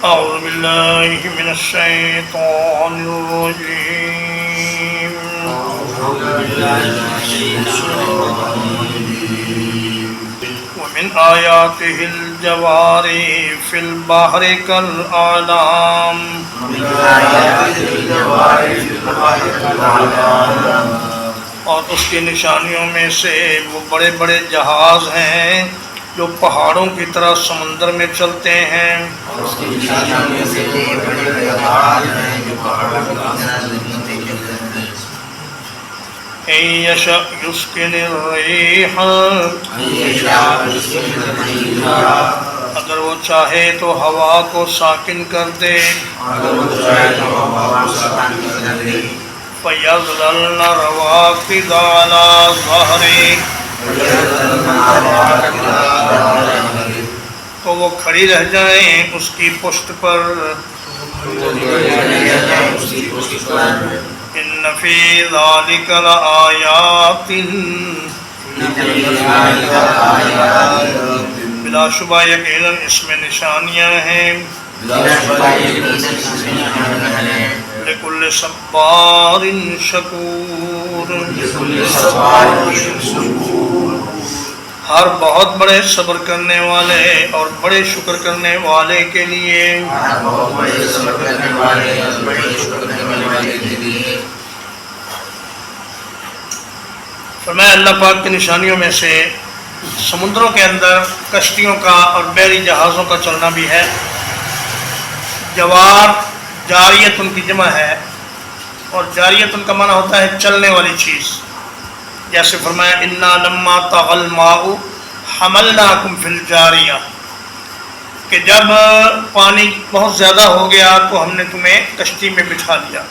أعوذ بالله من الشيطان الرجيم ومن آياته الجوار في البحر كالأعلام اور اس کی نشانیوں میں سے وہ بڑے بڑے جہاز ہیں جو پہاڑوں کی طرح سمندر میں چلتے ہیں. إن يشأ يسكن الريح اگر وہ چاہے تو ہوا کو ساکن کر دے. فَيَظْلَلْنَ رَوَاكِدَ عَلَى ظَهْرِهِ تو وہ کھڑی رہ جائیں اس کی پشت پر. إِنَّ فِي ذَلِكَ لَآيَاتٍ بلا شبہ یقیناً اس میں نشانیاں ہیں. لِكُلِّ صَبَّارٍ شَكُورٍ ہر بہت بڑے صبر کرنے والے اور بڑے شکر کرنے والے کے لیے. فرمایا اللہ پاک کی نشانیوں میں سے سمندروں کے اندر کشتیوں کا اور بحری جہازوں کا چلنا بھی ہے. جوار جاریت ان کی جمع ہے اور جاریت ان کا معنی ہوتا ہے چلنے والی چیز. جیسے فرمایا انا لما طغى الماء حملناكم في الجاریہ کہ جب پانی بہت زیادہ ہو گیا تو ہم نے تمہیں کشتی میں بٹھا لیا.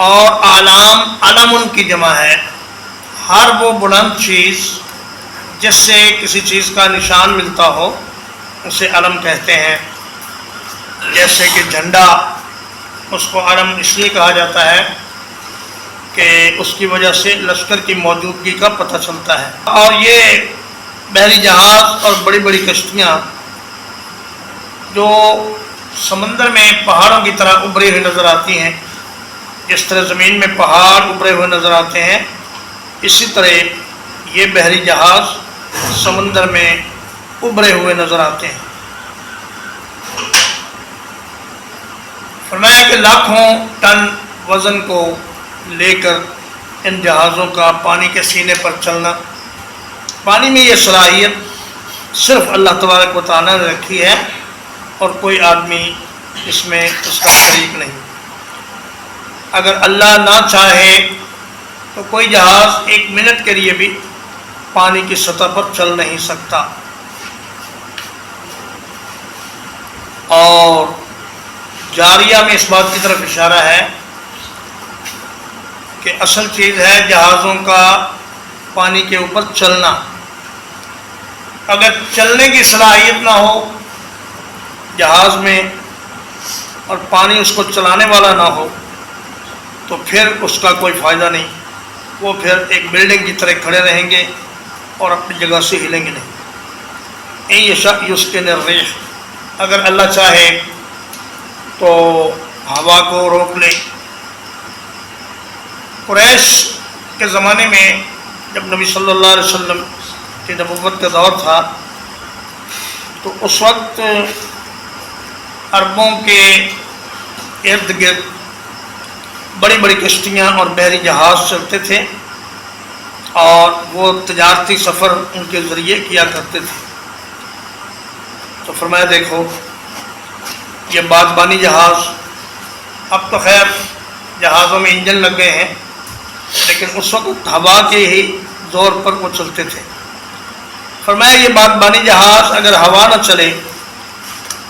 اور اعلام علم ان کی جمع ہے. ہر وہ بلند چیز جس سے کسی چیز کا نشان ملتا ہو اسے علم کہتے ہیں. جیسے کہ جھنڈا اس کو علم اس لیے کہا جاتا ہے کہ اس کی وجہ سے لشکر کی موجودگی کا پتہ چلتا ہے. اور یہ بحری جہاز اور بڑی بڑی کشتیاں جو سمندر میں پہاڑوں کی طرح ابھری ہوئی نظر آتی ہیں، جس طرح زمین میں پہاڑ ابھرے ہوئے نظر آتے ہیں، اسی طرح یہ بحری جہاز سمندر میں ابھرے ہوئے نظر آتے ہیں. فرمایا کہ لاکھوں ٹن وزن کو لے کر ان جہازوں کا پانی کے سینے پر چلنا. پانی میں یہ صلاحیت صرف اللہ تبارک و تعالیٰ نے رکھی ہے اور کوئی آدمی اس میں اس کا شریک نہیں. اگر اللہ نہ چاہے تو کوئی جہاز ایک منٹ کے لیے بھی پانی کی سطح پر چل نہیں سکتا. اور جاریہ میں اس بات کی طرف اشارہ ہے کہ اصل چیز ہے جہازوں کا پانی کے اوپر چلنا. اگر چلنے کی صلاحیت نہ ہو جہاز میں اور پانی اس کو چلانے والا نہ ہو تو پھر اس کا کوئی فائدہ نہیں. وہ پھر ایک بلڈنگ کی طرح کھڑے رہیں گے اور اپنی جگہ سے ہلیں گے نہیں. إِن يَشَأْ يُسْكِنِ الرِّيحَ اگر اللہ چاہے تو ہوا کو روک لے. قریش کے زمانے میں جب نبی صلی اللہ علیہ وسلم کی نبوت کا دور تھا تو اس وقت عربوں کے ارد گرد بڑی بڑی کشتیاں اور بحری جہاز چلتے تھے اور وہ تجارتی سفر ان کے ذریعے کیا کرتے تھے. تو فرمایا دیکھو یہ بادبانی جہاز، اب تو خیر جہازوں میں انجن لگ گئے ہیں لیکن اس وقت ہوا کے ہی زور پر وہ چلتے تھے. فرمایا یہ بادبانی جہاز اگر ہوا نہ چلے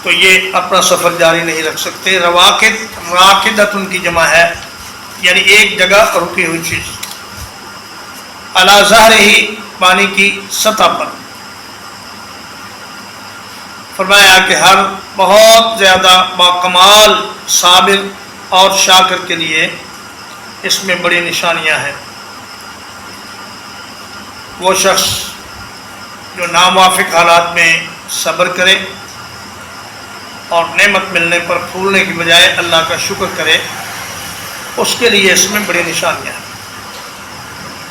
تو یہ اپنا سفر جاری نہیں رکھ سکتے. رواقد راقدت ان کی جمع ہے یعنی ایک جگہ رکی ہوئی چیز. علی ظہرہ پانی کی سطح پر. فرمایا کہ ہر بہت زیادہ باکمال صابر اور شاکر کے لیے اس میں بڑی نشانیاں ہیں. وہ شخص جو ناموافق حالات میں صبر کرے اور نعمت ملنے پر پھولنے کی بجائے اللہ کا شکر کرے، اس کے لیے اس میں بڑی نشانیاں ہیں۔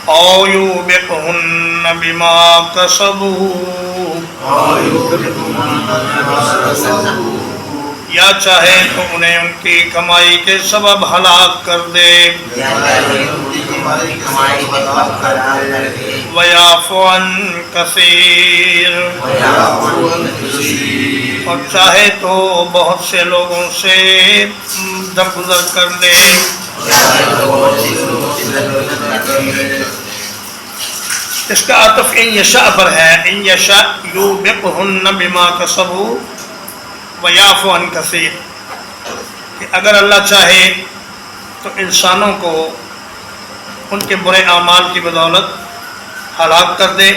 او یوبقہن بما کسبوا، یا چاہے تو انہیں ان کی کمائی کے سبب ہلاک کر دے، وَيَعْفُ عَنْ كَثِيرٍ، اور چاہے تو بہت سے لوگوں سے درگزر کر دے۔ اس کا عطف ان یشاء پر ہے، ان یشاء یوبقہن بما کسبوا وَيَعْفُ عَنْ كَثِيرٍ، کہ اگر اللہ چاہے تو انسانوں کو ان کے برے اعمال کی بدولت ہلاک کر دے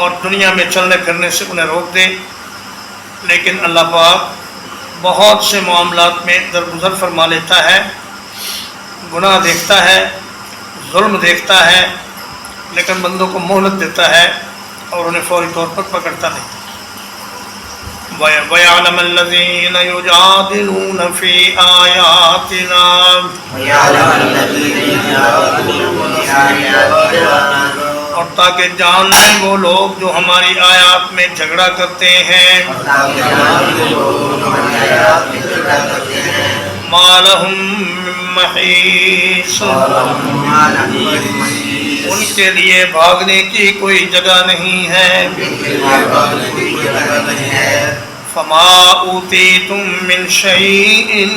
اور دنیا میں چلنے پھرنے سے انہیں روک دے، لیکن اللہ پاک بہت سے معاملات میں درگزر فرما لیتا ہے، گناہ دیکھتا ہے، ظلم دیکھتا ہے، لیکن بندوں کو مہلت دیتا ہے اور انہیں فوری طور پر پکڑتا نہیں۔ وَيَعْلَمَ الَّذِينَ يُجَادِلُونَ فِي آيَاتِنَا، اور تاکہ جان لیں وہ لوگ جو ہماری آیات میں جھگڑا کرتے ہیں، مَا لَهُم مِّن مَّحِيصٍ، ان کے لیے بھاگنے کی کوئی جگہ نہیں ہے۔ فَمَا أُوتِيتُم مِّن شَيْءٍ،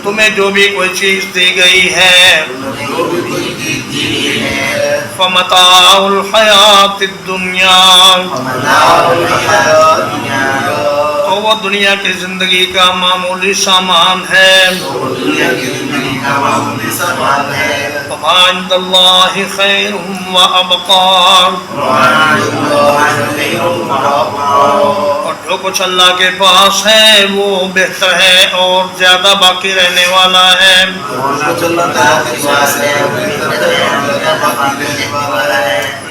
تمہیں جو بھی کوئی چیز دی گئی ہے، فَمَتَاعُ الْحَيَاةِ الدُّنْيَا، تو وہ دنیا کی زندگی کا معمولی سامان ہے۔ وَمَا عِندَ اللَّهِ خَيْرٌ وَأَبْقَىٰ، اور جو کچھ اللہ کے پاس ہے وہ بہتر ہے اور زیادہ باقی رہنے والا ہے۔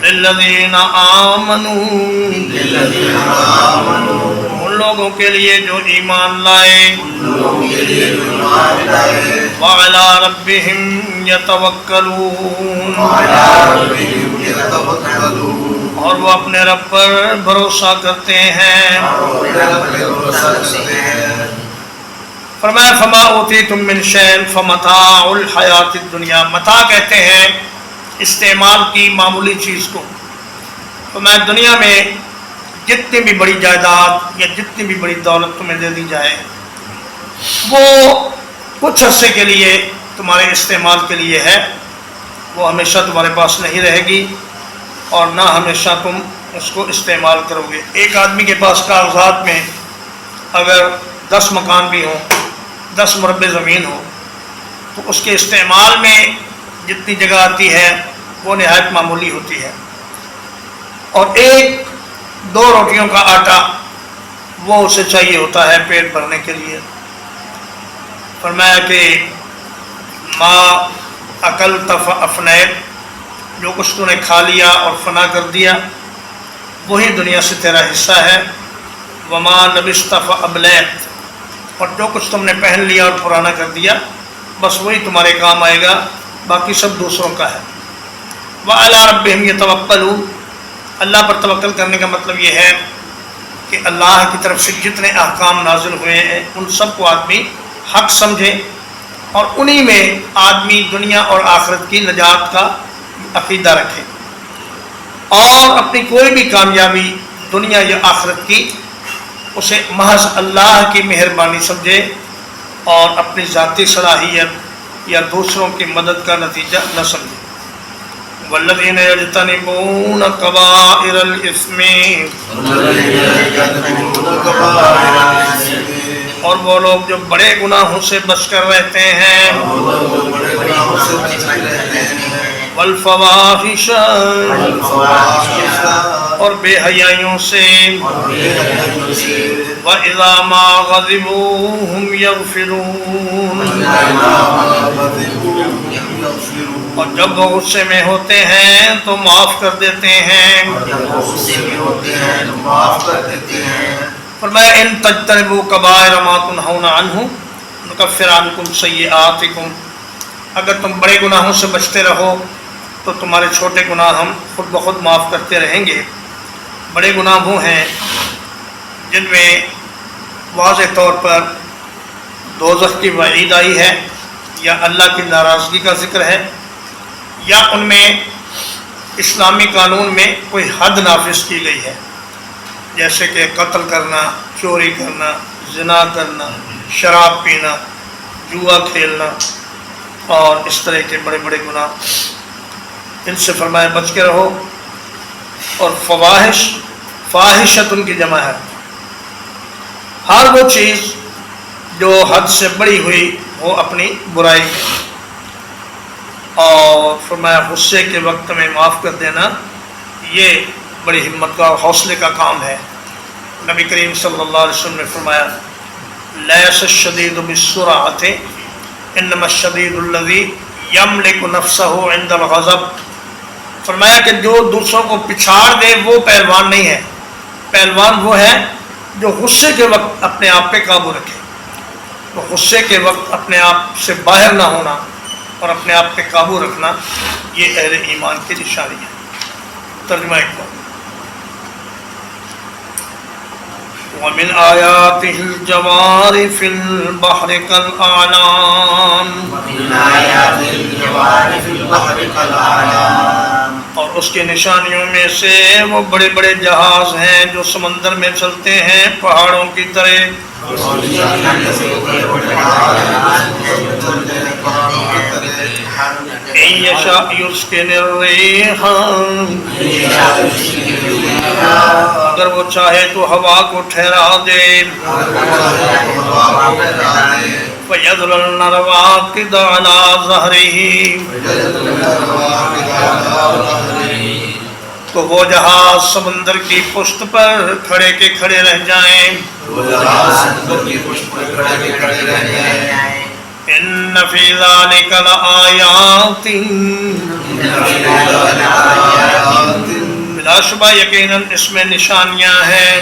لِلَّذِينَ آمَنُوا، ان لوگوں کے لیے جو ایمان لائے، وَعَلَىٰ رَبِّهِمْ يَتَوَكَّلُونَ، اور وہ اپنے رب پر بھروسہ کرتے ہیں۔ فرمایا فما اوتیتم من شیء فمتاع الحیات الدنیا، متاع کہتے ہیں استعمال کی معمولی چیز کو۔ فرمایا دنیا میں جتنی بھی بڑی جائیداد یا جتنی بھی بڑی دولت تمہیں دے دی جائے، وہ کچھ عرصے کے لیے تمہارے استعمال کے لیے ہے، وہ ہمیشہ تمہارے پاس نہیں رہے گی اور نہ ہمیشہ تم اس کو استعمال کرو گے۔ ایک آدمی کے پاس کاغذات میں اگر 10 مکان بھی ہوں، 10 مربع زمین ہو، تو اس کے استعمال میں جتنی جگہ آتی ہے وہ نہایت معمولی ہوتی ہے، اور 1-2 روٹیوں کا آٹا وہ اسے چاہیے ہوتا ہے پیٹ بھرنے کے لیے۔ فرمایا کہ ما اکلت فافنیت، جو کچھ تو نے کھا لیا اور فنا کر دیا وہی دنیا سے تیرا حصہ ہے۔ وما لبست فابلیت، اور جو کچھ تم نے پہن لیا اور پرانا کر دیا بس وہی تمہارے کام آئے گا، باقی سب دوسروں کا ہے۔ وعلی ربہم یتوکلون، اللہ پر توکل کرنے کا مطلب یہ ہے کہ اللہ کی طرف سے جتنے احکام نازل ہوئے ہیں ان سب کو آدمی حق سمجھے اور انہی میں آدمی دنیا اور آخرت کی نجات کا عقیدہ رکھے، اور اپنی کوئی بھی کامیابی دنیا یا آخرت کی اسے محض اللہ کی مہربانی سمجھے اور اپنی ذاتی صلاحیت یا دوسروں کی مدد کا نتیجہ نہ سمجھے۔ والذین یجتنبون کبائر الاثم، اور وہ لوگ جو بڑے گناہوں سے بچ کر رہتے ہیں، والفواحش، اور بے حیائیوں سے، وَإِذَا مَا غَضِبُوا هُمْ يَغْفِرُونَ، اور جب وہ غصے میں ہوتے ہیں تو معاف کر دیتے ہیں. فرمایا ان تجتنبوا کبائر ما تنہون عنہ نکفر عنکم سیئاتکم، اگر تم بڑے گناہوں سے بچتے رہو تو تمہارے چھوٹے گناہ ہم خود بخود معاف کرتے رہیں گے. بڑے گناہ وہ ہیں جن میں واضح طور پر دوزخ کی وعید آئی ہے یا اللہ کی ناراضگی کا ذکر ہے، یا ان میں اسلامی قانون میں کوئی حد نافذ کی گئی ہے، جیسے کہ قتل کرنا، چوری کرنا، زنا کرنا، شراب پینا، جوا کھیلنا اور اس طرح کے بڑے بڑے گناہ. ان سے فرمایا بچ کے رہو. اور فواحشت ان کی جمع ہے، ہر وہ چیز جو حد سے بڑی ہوئی وہ اپنی برائی ہے. اور فرمایا غصے کے وقت میں معاف کر دینا یہ بڑی ہمت کا اور حوصلے کا کام ہے. نبی کریم صلی اللہ علیہ وسلم نے فرمایا لیس الشدید بالسرعۃ انما الشدید الذی یملک نفسہ عند الغضب. فرمایا کہ جو دوسروں کو پچھاڑ دے وہ پہلوان نہیں ہے، پہلوان وہ ہے جو غصے کے وقت اپنے آپ پہ قابو رکھے. تو غصے کے وقت اپنے آپ سے باہر نہ ہونا اور اپنے آپ پہ قابو رکھنا یہ اہل ایمان کی نشانی ہے. ترجمہ اقبال. وَمِنْ آيَاتِهِ الْجَوَارِ فِي الْبَحْرِ كَالْأَعْلَامِ، اور اس کی نشانیوں میں سے وہ بڑے بڑے جہاز ہیں جو سمندر میں چلتے ہیں پہاڑوں کی طرح. إِن يَشَأْ يُسْكِنِ الرِّيحَ، اگر وہ چاہے تو ہوا کو ٹھہرا دے. فَيَذْلُلْنَ رَوَاكِدَ عَلَى ظَهْرِهِ، تو وہ جہاز سمندر کی پشت پر کھڑے کے کھڑے رہ جائیں. إِنَّ فِي ذَلِكَ لَآيَاتٍ، بلا شبہ یقیناً اس میں نشانیاں ہیں.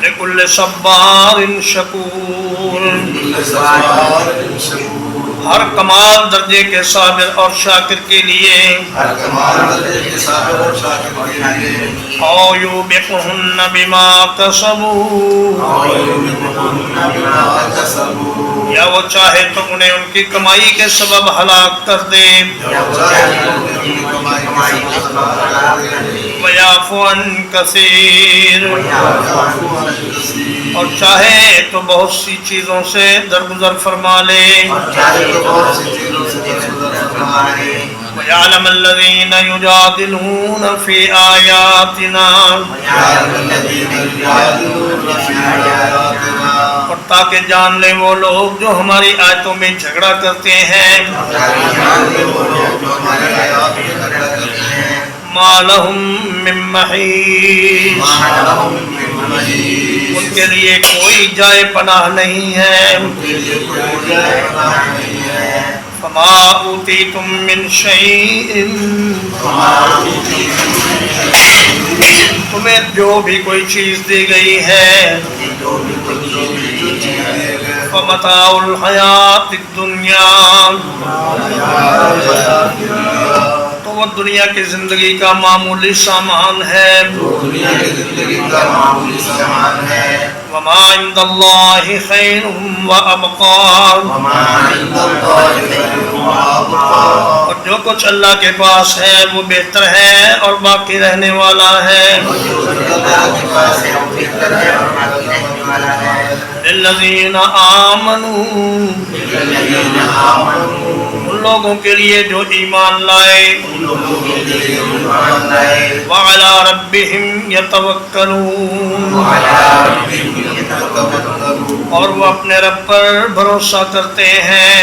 لِكُلِّ صَبَّارٍ شَكُورٍ، ہر کمال درجے کے صابر اور شاکر کے لیے. أَوْ يُوبِقْهُنَّ بِمَا كَسَبُوا، یا وہ چاہے تو انہیں ان کی کمائی کے سبب ہلاک کر دے. وَيَعْفُ عَنْ كَثِيرٍ، اور چاہے تو بہت سی چیزوں سے درگزر فرما لے. وَيَعْلَمَ الَّذِينَ يُجَادِلُونَ فِي آيَاتِنَا، اور تاکہ جان لیں وہ لوگ جو ہماری آیتوں میں جھگڑا کرتے ہیں. مَا لَهُم مِّن مَّحِيصٍ، ان کے لیے کوئی جائے پناہ نہیں ہے. فَمَا أُوتِيتُم مِّن شَيْءٍ، تمہیں جو بھی کوئی چیز دی گئی ہے. فَمَتَاعُ الْحَيَاةِ الدُّنْيَا، تو وہ دنیا کی زندگی کا معمولی سامان ہے. وَمَا عِندَ اللَّهِ خَيْرٌ وَأَبْقَىٰ، اور جو کچھ اللہ کے پاس ہے وہ بہتر ہے اور باقی رہنے والا ہے. لِلَّذِينَ آمَنُوا، ان لوگوں کے لیے جو ایمان لائے. وَعَلَىٰ رَبِّهِمْ يَتَوَكَّلُونَ، اور وہ اپنے رب پر بھروسہ کرتے ہیں.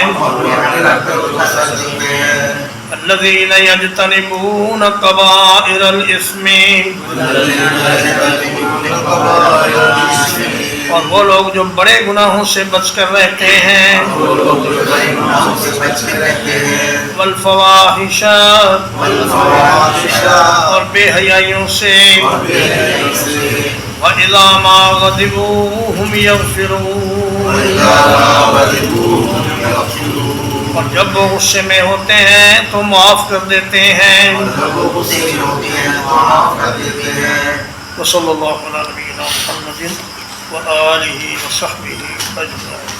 الَّذِينَ يَجْتَنِبُونَ كَبَائِرَ الْإِثْمِ، اور وہ لوگ جو بڑے گناہوں سے بچ کر رہتے ہیں وہ لوگ جو بڑے گناہوں سے بچ کر رہتے ہیں والفواحش والفواحش اور بے حیائیوں سے اور بے حیائی سے وَإِذَا مَا غَضِبُوا هُمْ يَغْفِرُونَ وَإِذَا غَضِبُوا هُمْ يَغْفِرُونَ اور جب وہ غصے میں ہوتے ہیں تو معاف کر دیتے ہیں اور جب وہ غصے میں ہوتے ہیں تو معاف کر دیتے ہیں وصلی اللہ علیہ نبینا محمد وآلہ وصحبہ اجمعین.